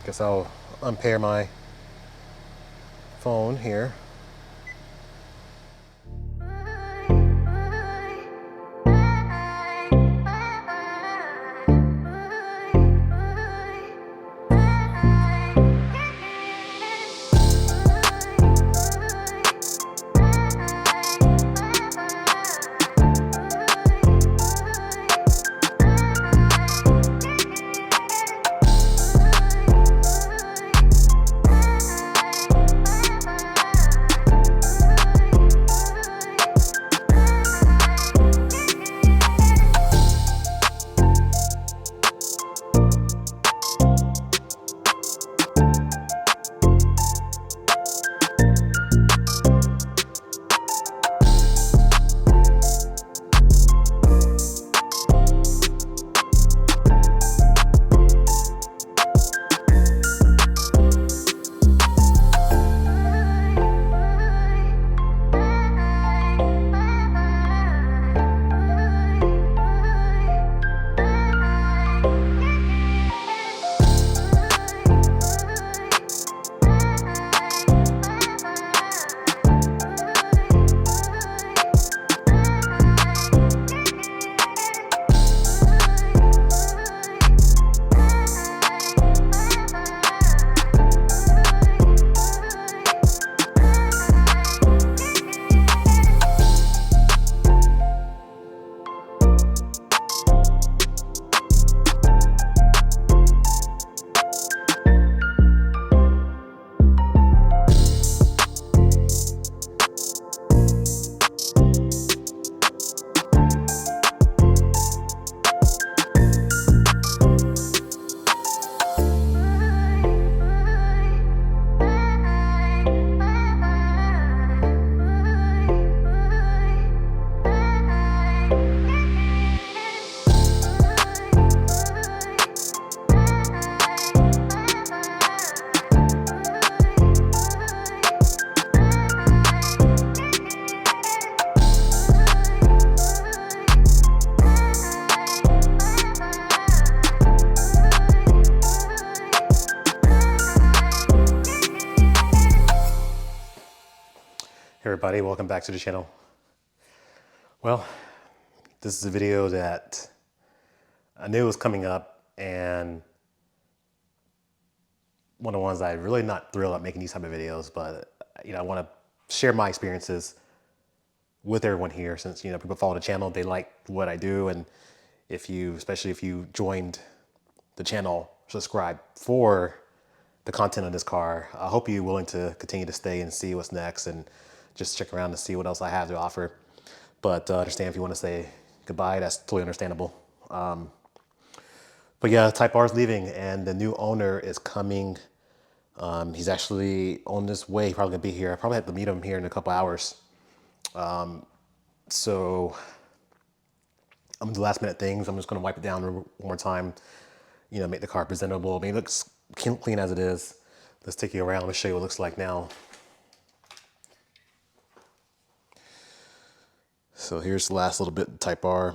Guess I'll unpair my phone here. Hey everybody, welcome back to the channel. Well, this is a video that I knew was coming up, and one of the ones I'm really not thrilled at making these type of videos, but I want to share my experiences with everyone here, since people follow the channel, they like what I do, and especially if you joined the channel, subscribe for the content of this car, I hope you're willing to continue to stay and see what's next and just check around to see what else I have to offer. But understand if you want to say goodbye, that's totally understandable. But yeah, Type R is leaving and the new owner is coming. He's actually on his way, probably gonna be here. I probably have to meet him here in a couple hours. So I'm gonna do last minute things. I'm just gonna wipe it down one more time, make the car presentable. I mean, it looks clean as it is. Let's take you around and show you what it looks like now. So here's the last little bit of Type R.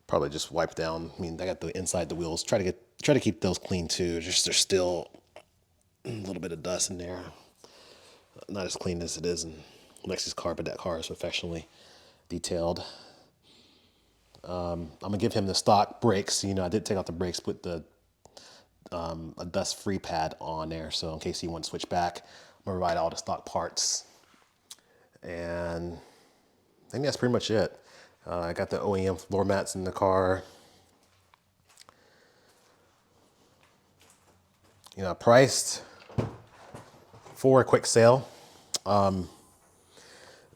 Probably just wipe down. I mean, I got the inside the wheels. Try to keep those clean too. Just there's still a little bit of dust in there. Not as clean as it is in Lexi's car, but that car is professionally detailed. I'm gonna give him the stock brakes. I did take out the brakes, put the a dust-free pad on there, so in case he wants to switch back, I'm gonna provide all the stock parts. And I think that's pretty much it. I got the OEM floor mats in the car. Priced for a quick sale. And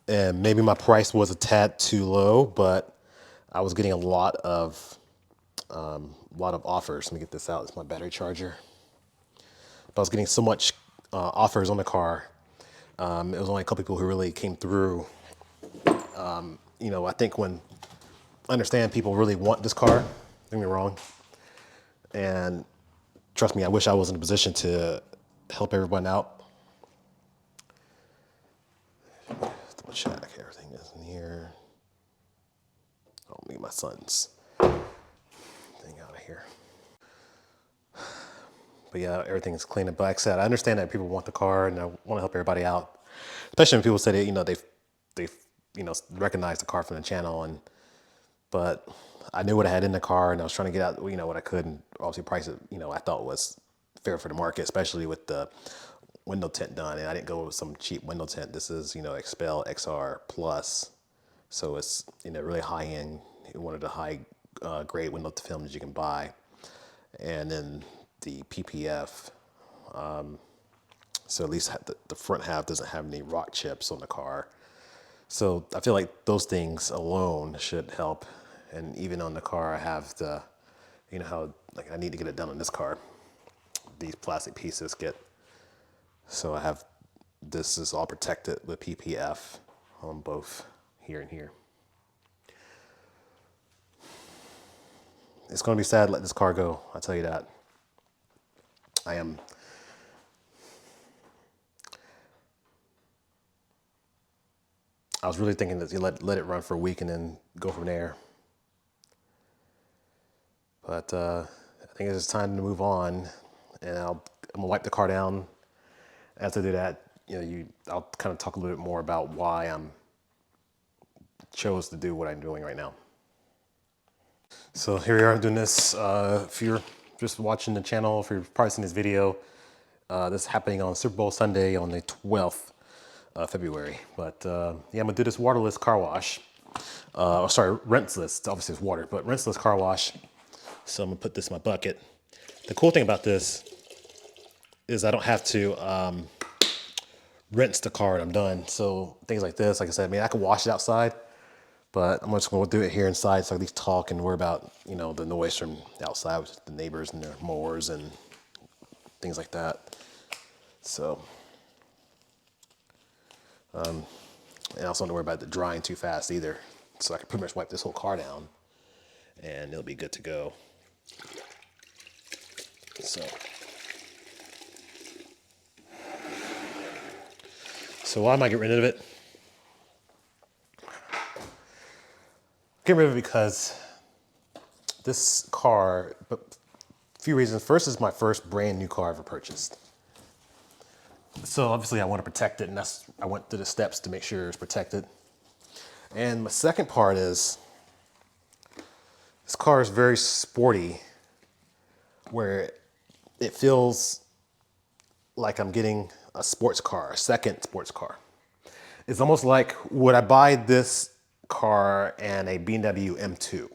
maybe my price was a tad too low, but I was getting a lot of offers. Let me get this out. It's my battery charger. But I was getting so much offers on the car. It was only a couple people who really came through. I think I understand people really want this car, don't get me wrong. And trust me, I wish I was in a position to help everyone out. Double check, everything is in here. Oh, me, my sons. here. But yeah, everything's clean. But like I said, I understand that people want the car, and I want to help everybody out, especially when people say that they recognize the car from the channel. But I knew what I had in the car, and I was trying to get out what I could, and obviously price it I thought was fair for the market, especially with the window tint done. And I didn't go with some cheap window tint. This is Expel XR Plus, so it's really high end. One of the high grade window films you can buy, and then the PPF. So at least the front half doesn't have any rock chips on the car. So I feel like those things alone should help. And even on the car, I have the, how like I need to get it done on this car. These plastic pieces so I have, this is all protected with PPF on both here and here. It's going to be sad to let this car go, I'll tell you that. I was really thinking that you let it run for a week and then go from there. But I think it's time to move on, and I'm gonna wipe the car down. As I do that, I'll kind of talk a little bit more about why I'm chose to do what I'm doing right now. So here we are doing this. If you're just watching the channel, if you're probably seeing this video, this is happening on Super Bowl Sunday on the 12th of February. But yeah, I'm gonna do this waterless car wash. Sorry, rinseless. Obviously it's water, but rinseless car wash. So I'm gonna put this in my bucket. The cool thing about this is I don't have to rinse the car when I'm done. So things like this, like I said, I could wash it outside, but I'm just gonna do it here inside so I can at least talk and worry about, the noise from outside with the neighbors and their mowers and things like that. So, and I also don't worry about it drying too fast either. So I can pretty much wipe this whole car down and it'll be good to go. So why am I getting rid of it? Get rid of it because this car, but a few reasons. First, is my first brand new car I ever purchased. So obviously I want to protect it, and I went through the steps to make sure it's protected. And my second part is this car is very sporty, where it feels like I'm getting a sports car, a second sports car. It's almost like, would I buy this car and a BMW M2?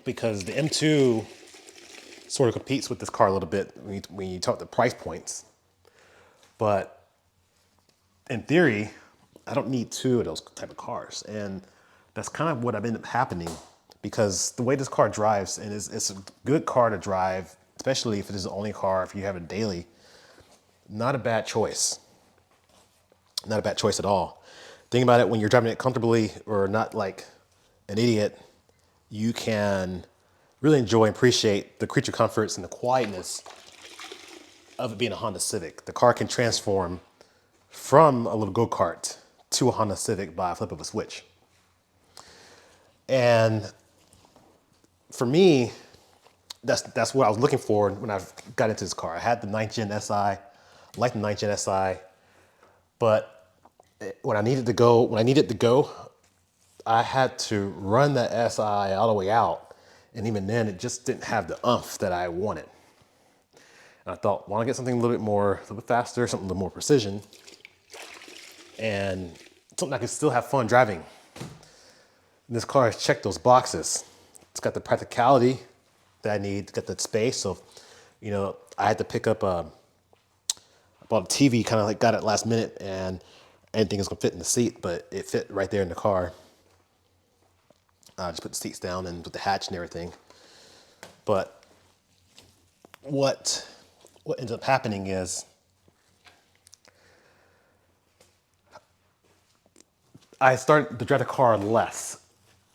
Because the M2 sort of competes with this car a little bit when you talk the price points. But in theory, I don't need two of those type of cars. And that's kind of what I've ended up happening, because the way this car drives, and it's a good car to drive, especially if it is the only car, if you have it daily, not a bad choice. Not a bad choice at all. Think about it, when you're driving it comfortably or not like an idiot, you can really enjoy and appreciate the creature comforts and the quietness of it being a Honda Civic. The car can transform from a little go-kart to a Honda Civic by a flip of a switch. And for me, that's what I was looking for when I got into this car. I had the 9th Gen SI, liked the 9th Gen SI, but when I needed to go, I had to run that SI all the way out, and even then, it just didn't have the oomph that I wanted. And I thought, why don't I get something a little bit faster, something a little more precision, and something I can still have fun driving. And this car has checked those boxes. It's got the practicality that I need, got the space. So, I had to pick up I bought a TV, kind of like got it last minute, and anything is gonna fit in the seat, but it fit right there in the car. Just put the seats down and with the hatch and everything. But what ends up happening is I start to drive the car less.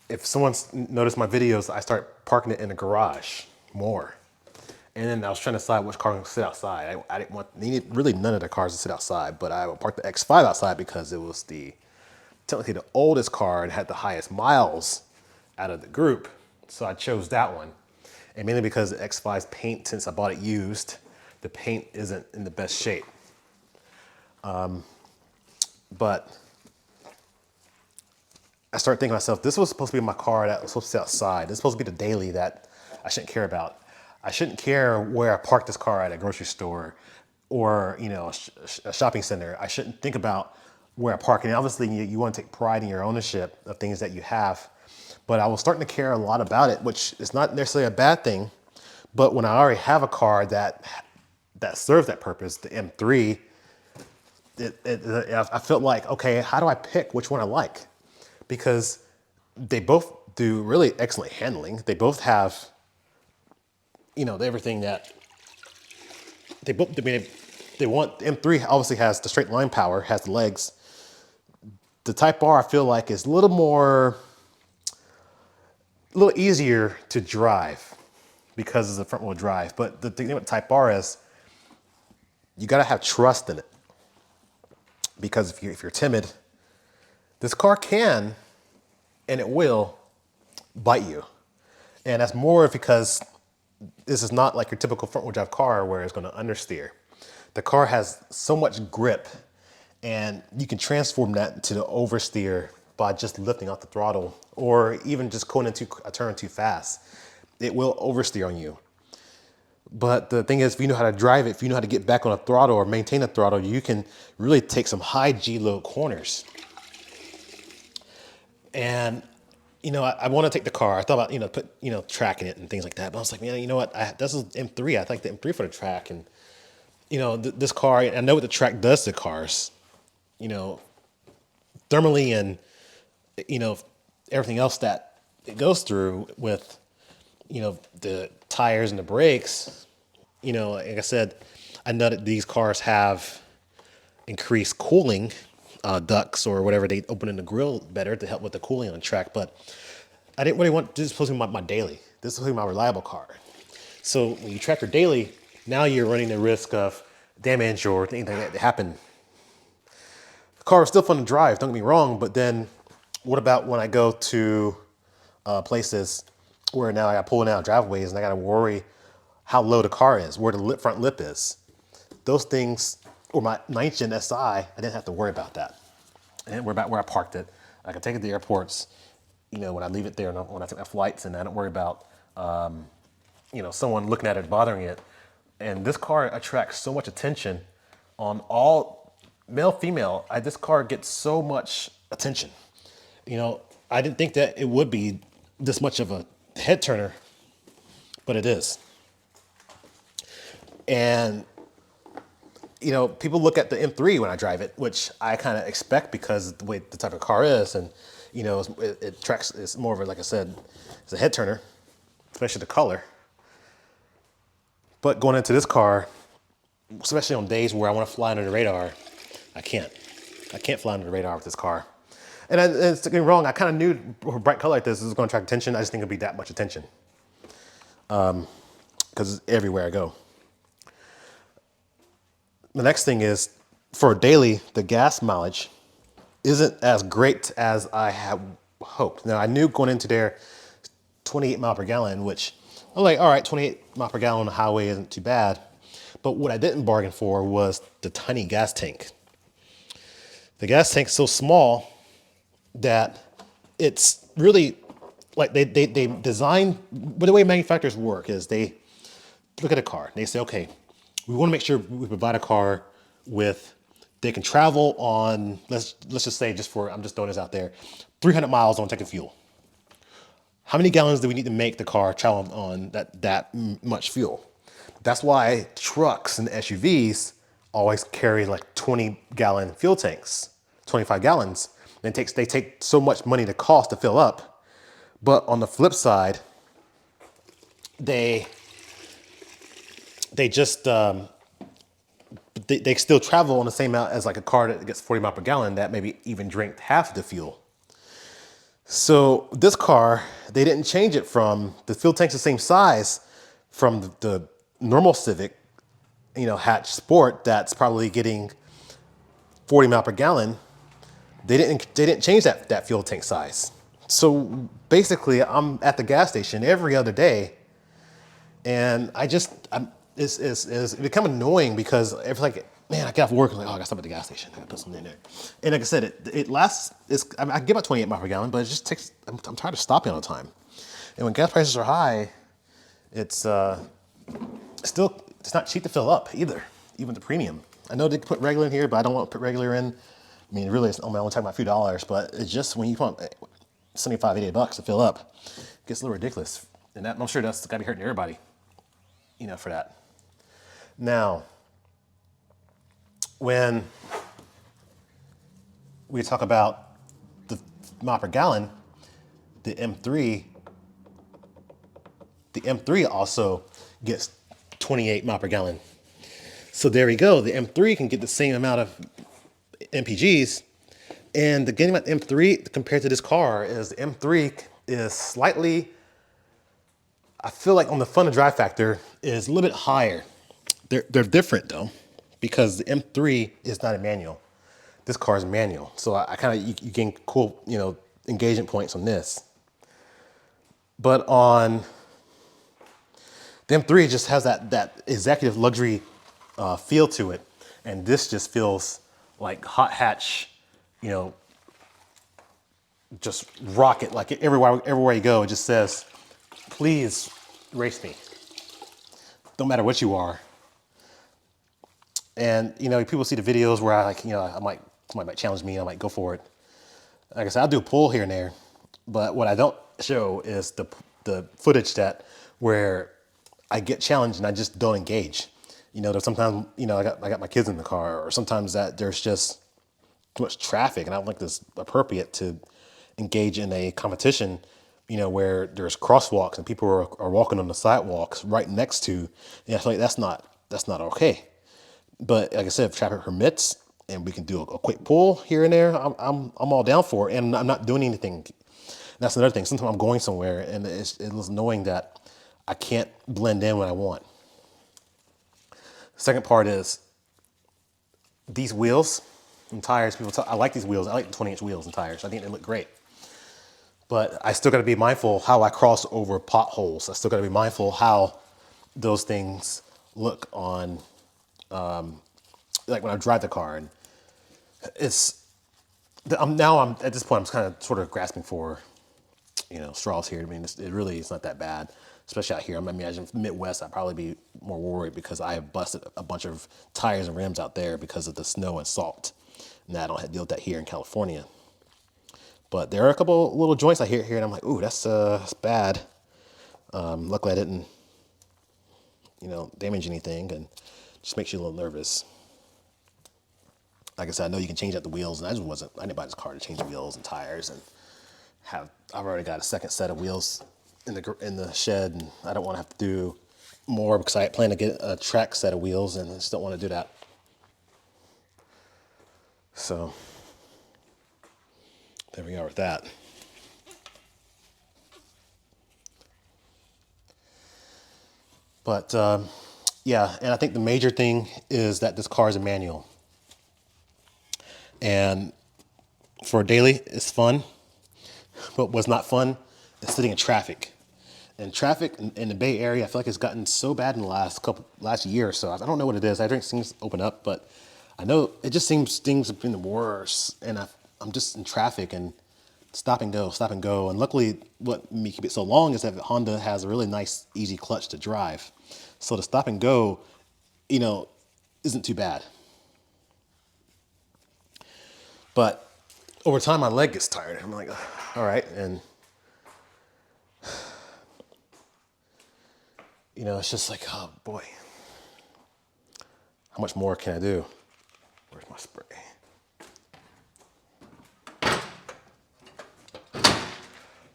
If someone's noticed my videos, I start parking it in the garage more. And then I was trying to decide which car to sit outside. I needed really none of the cars to sit outside, but I would park the X5 outside because it was technically the oldest car and had the highest miles out of the group. So I chose that one. And mainly because the X5's paint, since I bought it used, the paint isn't in the best shape. But I started thinking to myself, this was supposed to be my car that was supposed to sit outside. This is supposed to be the daily that I shouldn't care about. I shouldn't care where I park this car at a grocery store or, you know, a shopping center. I shouldn't think about where I park. And obviously you want to take pride in your ownership of things that you have. But I was starting to care a lot about it, which is not necessarily a bad thing. But when I already have a car that serves that purpose, the M3, I felt like, okay, how do I pick which one I like? Because they both do really excellent handling. They both have, you know, everything that they both, I mean, they want. The M3 obviously has the straight line power, has the legs. The Type R I feel like is a little easier to drive because it's a front wheel drive. But the thing with Type R is you got to have trust in it. Because if you're timid, this car can, and it will, bite you. And that's more because this is not like your typical front wheel drive car where it's going to understeer. The car has so much grip, and you can transform that to the oversteer by just lifting off the throttle or even just going into a turn too fast. It will oversteer on you. But the thing is, if you know how to drive it, if you know how to get back on a throttle or maintain a throttle, you can really take some high G-load corners. And, you know, I want to take the car. I thought about, you know, tracking it and things like that. But I was like, man, you know what? This is M3. I like the M3 for the track. And, you know, this car, I know what the track does to cars, you know, thermally and, you know, everything else that it goes through with, you know, the tires and the brakes. You know, like I said, I know that these cars have increased cooling ducts or whatever. They open in the grill better to help with the cooling on the track. But I didn't really want, this is supposed to be my daily. This is supposed to be my reliable car. So when you track your daily, now you're running the risk of damage or anything that happen. The car is still fun to drive, don't get me wrong, but then what about when I go to places where now I got pulling out driveways and I got to worry how low the car is, where the front lip is. Those things, or my 9th Gen SI, I didn't have to worry about that. I didn't worry about where I parked it. I could take it to the airports, you know, when I leave it there, when I take my flights, and I don't worry about, you know, someone looking at it, bothering it. And this car attracts so much attention on all, male, female. This car gets so much attention. You know, I didn't think that it would be this much of a head turner, but it is. And, you know, people look at the M3 when I drive it, which I kind of expect because of the way the type of car is. And, you know, it tracks, it's more of a, like I said, it's a head turner, especially the color. But going into this car, especially on days where I want to fly under the radar, I can't. I can't fly under the radar with this car. And don't get me wrong, I kind of knew a bright color like this is going to attract attention. I just think it'll be that much attention. Because it's everywhere I go. The next thing is, for daily, the gas mileage isn't as great as I had hoped. Now, I knew going into there 28 mile per gallon, which I'm like, all right, 28 mile per gallon on the highway isn't too bad. But what I didn't bargain for was the tiny gas tank. The gas tank's so small that it's really like they design, but the way manufacturers work is they look at a car and they say, okay, we want to make sure we provide a car with, they can travel on, let's just say, I'm just throwing this out there, 300 miles on taking fuel. How many gallons do we need to make the car travel on that much fuel? That's why trucks and SUVs always carry like 20-gallon fuel tanks, 25 gallons. And they take so much money to cost to fill up. But on the flip side, they just, they still travel on the same amount as like a car that gets 40 miles per gallon that maybe even drank half the fuel. So this car, they didn't change it from, the fuel tank's the same size from the normal Civic, you know, hatch Sport that's probably getting 40 miles per gallon. They didn't change that fuel tank size. So basically, I'm at the gas station every other day, and it's become annoying because it's like, man, I get off work, I'm like, oh, I gotta stop at the gas station, I gotta put something in there. And like I said, it lasts, I get about 28 miles per gallon, but it just takes, I'm tired of stopping all the time. And when gas prices are high, it's still, it's not cheap to fill up either, even the premium. I know they put regular in here, but I don't want to put regular in. I mean, really, it's only talking about a few dollars, but it's just when you want 75, 80 bucks to fill up, it gets a little ridiculous. And I'm sure that's gotta be hurting everybody, for that. Now, when we talk about the mile per gallon, the M3, also gets 28 mile per gallon. So there we go. The M3 can get the same amount of MPGs. And the thing about the M3 compared to this car is the M3 is slightly, I feel like on the fun to drive factor is a little bit higher. They're different though, because the M3 is not a manual. This car is manual. So I kind of, you gain cool, engagement points on this. But on the M3 just has that executive luxury feel to it. And this just feels like hot hatch, just rocket, like everywhere you go, it just says, please race me. No matter what you are. And, people see the videos where somebody might challenge me, I might go for it. Like I said, I'll do a pull here and there, but what I don't show is the footage where I get challenged and I just don't engage. There's sometimes, I got my kids in the car, or sometimes that there's just too much traffic and I don't think it's appropriate to engage in a competition, where there's crosswalks and people are walking on the sidewalks right next to, I feel like that's not okay. But like I said, if traffic permits and we can do a quick pull here and there, I'm all down for it, and I'm not doing anything. That's another thing. Sometimes I'm going somewhere and it's knowing that I can't blend in when I want. The second part is these wheels and tires. I like these wheels. I like the 20-inch wheels and tires. I think they look great. But I still got to be mindful how I cross over potholes. I still got to be mindful how those things look on, like when I drive the car. And I'm at this point, I'm kind of sort of grasping for, straws here. I mean, it's not that bad, especially out here. I imagine from the Midwest, I'd probably be more worried because I have busted a bunch of tires and rims out there because of the snow and salt. And I don't have to deal with that here in California. But there are a couple little joints I hear here, and I'm like, ooh, that's bad. Luckily, I didn't, damage anything, and just makes you a little nervous. Like I said, I know you can change out the wheels, and I didn't buy this car to change the wheels and tires, and I've already got a second set of wheels in the shed, and I don't want to have to do more because I plan to get a track set of wheels, and I just don't want to do that. So there we are with that. But yeah, and I think the major thing is that this car is a manual. And for daily, it's fun. But what's not fun is sitting in traffic. And traffic in the Bay Area, I feel like it's gotten so bad in the last year or so. I don't know what it is. I think things open up, but I know it just seems things have been worse. And I'm just in traffic and stop and go. And luckily, what made me keep it so long is that Honda has a really nice, easy clutch to drive. So the stop and go, isn't too bad. But over time, my leg gets tired. I'm like, all right. And, it's just like, oh boy, how much more can I do? Where's my spray?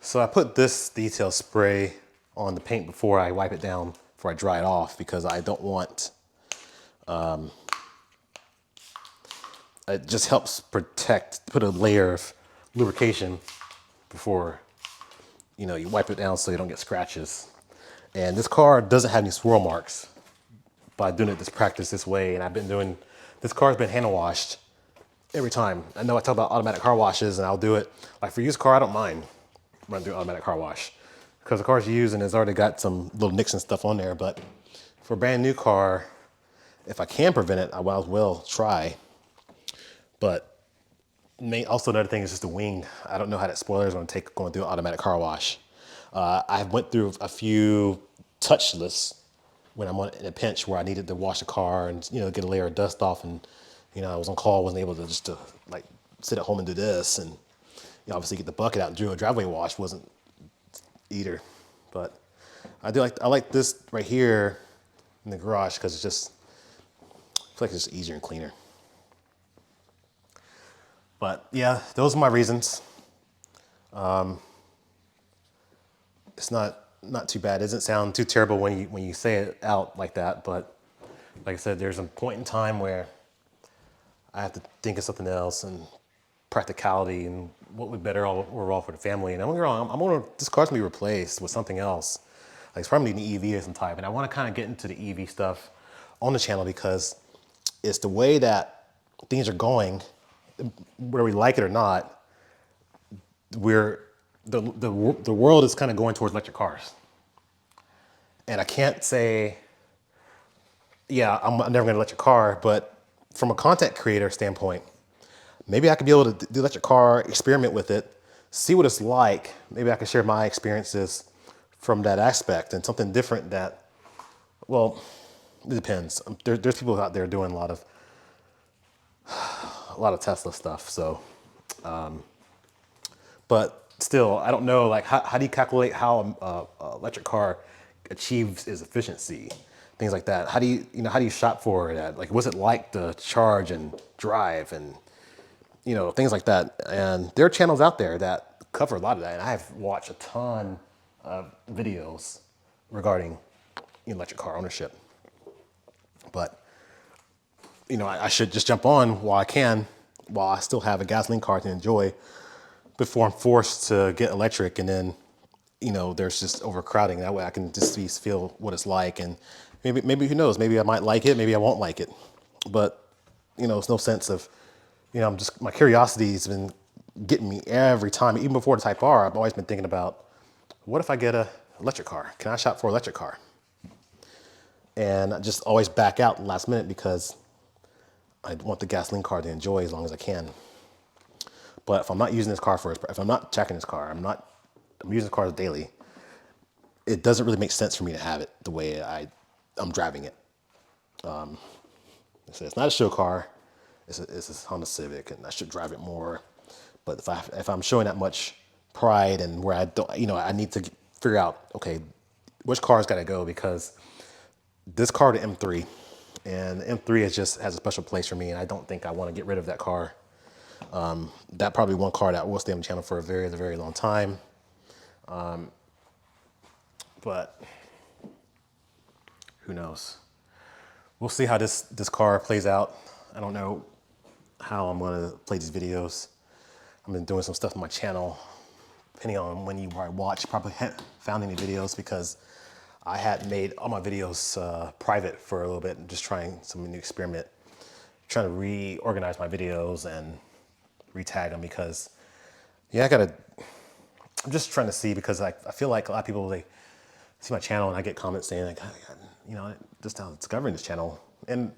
So I put this detail spray on the paint before I wipe it down, before I dry it off, because I don't want, it just helps put a layer of lubrication before, you wipe it down so you don't get scratches. And this car doesn't have any swirl marks by doing it this way. And this car's been handle washed every time. I know I talk about automatic car washes and I'll do it. Like for used car, I don't mind. run through automatic car wash. Because the car's used and it's already got some little nicks and stuff on there, but for a brand new car, if I can prevent it, I might as well try. But also another thing is just the wing. I don't know how that spoiler is going to take going through an automatic car wash. I went through a few touchless when I'm in a pinch where I needed to wash the car and get a layer of dust off, and I was on call, wasn't able to just like sit at home and do this, and obviously get the bucket out and do a driveway wash wasn't either. But I like this right here in the garage because I feel like it's just easier and cleaner. But yeah, those are my reasons. It's not too bad. It doesn't sound too terrible when you say it out like that. But like I said, there's a point in time where I have to think of something else and practicality and what would better overall for the family. And I'm gonna be wrong. This car's gonna be replaced with something else. Like it's probably an EV of some type. And I want to kind of get into the EV stuff on the channel because it's the way that things are going, whether we like it or not. The world is kind of going towards electric cars. And I can't say, yeah, I'm never gonna electric car, but from a content creator standpoint, maybe I could be able to do electric car, experiment with it, see what it's like. Maybe I can share my experiences from that aspect and something different that, well, it depends. There's people out there doing a lot of Tesla stuff. So, but still, I don't know, like how do you calculate how an electric car achieves its efficiency? Things like that. How do you shop for it? Like, what's it like to charge and drive and, things like that. And there are channels out there that cover a lot of that. And I've watched a ton of videos regarding electric car ownership. But, I should just jump on while I still have a gasoline car to enjoy before I'm forced to get electric. And then, there's just overcrowding. That way I can just feel what it's like. And maybe who knows, maybe I might like it, maybe I won't like it. But, it's no sense of, my curiosity has been getting me every time. Even before the Type R, I've always been thinking about, what if I get a electric car? Can I shop for an electric car? And I just always back out last minute because I want the gasoline car to enjoy as long as I can. But if I'm not using this car if I'm not checking this car, I'm using this car daily, it doesn't really make sense for me to have it the way I'm driving it. It's not a show car. It's a Honda Civic, and I should drive it more. But if I'm showing that much pride and where I don't, I need to figure out, okay, which car's got to go, because this car, the M3, and the M3 has a special place for me, and I don't think I want to get rid of that car. That probably one car that will stay on the channel for a very, very long time. But who knows? We'll see how this car plays out. I don't know how I'm gonna play these videos. I've been doing some stuff on my channel, depending on when you watch, probably haven't found any videos because I had made all my videos private for a little bit and just trying some new experiment, trying to reorganize my videos and retag them because, yeah, I'm just trying to see, because I feel like a lot of people, they see my channel and I get comments saying like, just now discovering this channel. And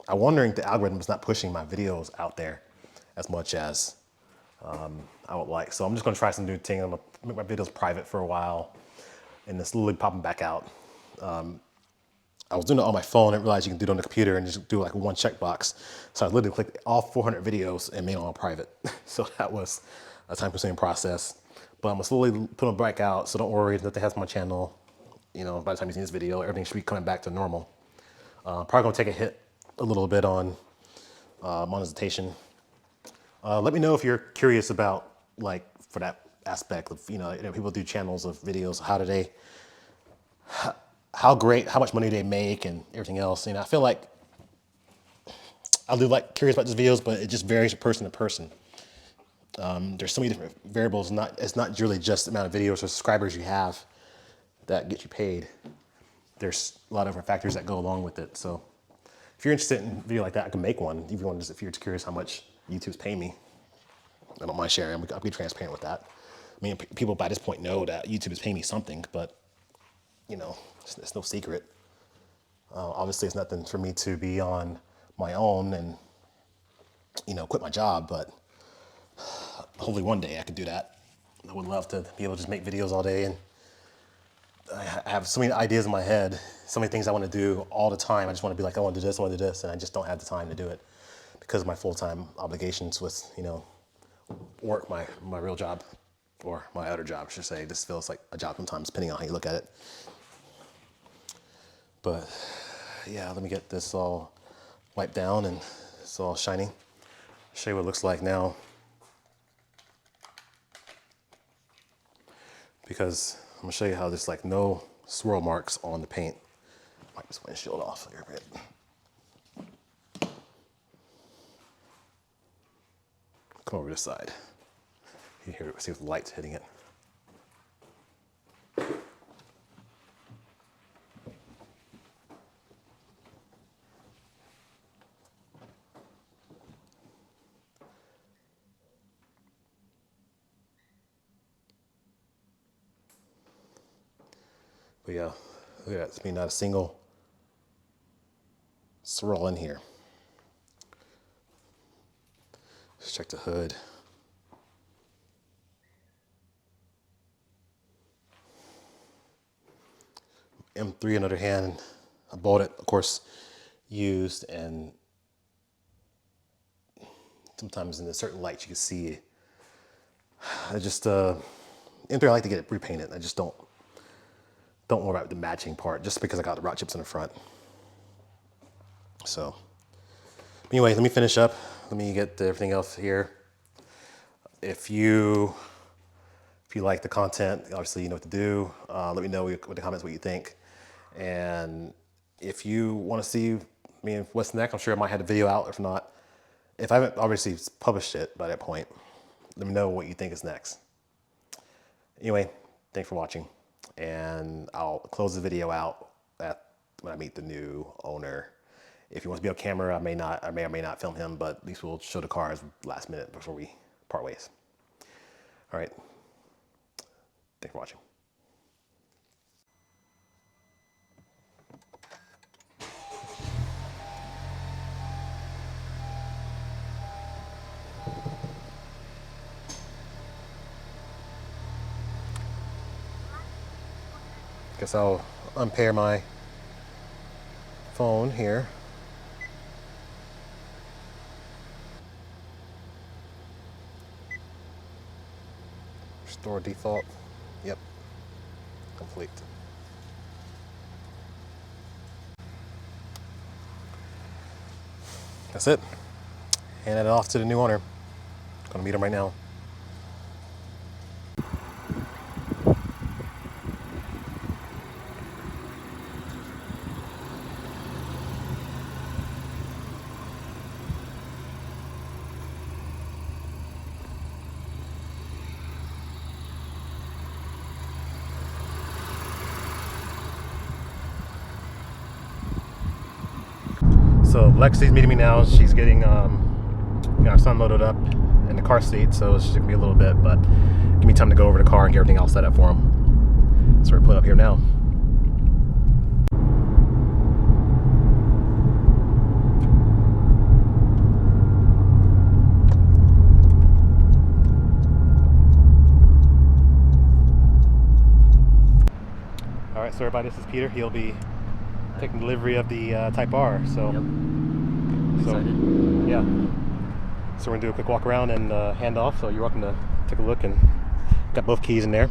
I'm wondering the algorithm is not pushing my videos out there as much as I would like. So I'm just gonna try some new thing. I'm gonna make my videos private for a while and then slowly pop them back out. I was doing it on my phone. I didn't realize you can do it on the computer and just do like one checkbox. So I literally clicked all 400 videos and made them all private. So that was a time-consuming process. But I'm gonna slowly put them back out. So don't worry, nothing has my channel. By the time you see this video, everything should be coming back to normal. Probably gonna take a hit a little bit on monetization. Let me know if you're curious about, like, for that aspect of, people do channels of videos. How much money they make and everything else. I feel like I do like curious about these videos, but it just varies from person to person. There's so many different variables. It's not really just the amount of videos or subscribers you have that get you paid. There's a lot of other factors that go along with it. So if you're interested in a video like that, I can make one. If you're curious how much YouTube's paying me, I don't mind sharing. I'll be transparent with that. I mean, people by this point know that YouTube is paying me something, but you know, it's no secret. Obviously, it's nothing for me to be on my own and, you know, quit my job, but hopefully one day I could do that. I would love to be able to just make videos all day, and I have so many ideas in my head, so many things I want to do all the time. I just want to be like, I want to do this, I want to do this, and I just don't have the time to do it because of my full-time obligations with, you know, work, my real job, or my other job, I should say. This feels like a job sometimes, depending on how you look at it. But yeah, let me get this all wiped down and it's all shiny. Show you what it looks like now. Because I'm gonna show you how there's like no swirl marks on the paint. Wipe this windshield off here a bit. Come over this side. You hear it, see the light's hitting it. But yeah, look at that. It's not a single swirl in here. Let's check the hood. M3 on the other hand, I bought it, of course, used, and sometimes in the certain lights you can see. I just M3, I like to get it repainted. I just don't worry about the matching part just because I got the rock chips in the front. So anyway, let me finish up. Let me get everything else here. If you like the content, obviously you know what to do. Let me know with the comments what you think. And if you want to see me what's next, I'm sure I might have a video out. If not, if I haven't obviously published it by that point, let me know what you think is next. Anyway, thanks for watching. And I'll close the video out when I meet the new owner. If he wants to be on camera, I may or may not film him, but at least we'll show the cars last minute before we part ways. All right. Thanks for watching. Guess I'll unpair my phone here. Restore default. Yep. Complete. That's it. Hand it off to the new owner. Gonna meet him right now. So Lexi's meeting me now. She's getting our son loaded up in the car seat, so it's just gonna be a little bit, but give me time to go over the car and get everything else set up for him. So we're put up here now. All right, so everybody, this is Peter. He'll be taking delivery of the Type R. So, Excited. Yeah. So we're gonna do a quick walk around and hand off. So you're welcome to take a look, and got both keys in there.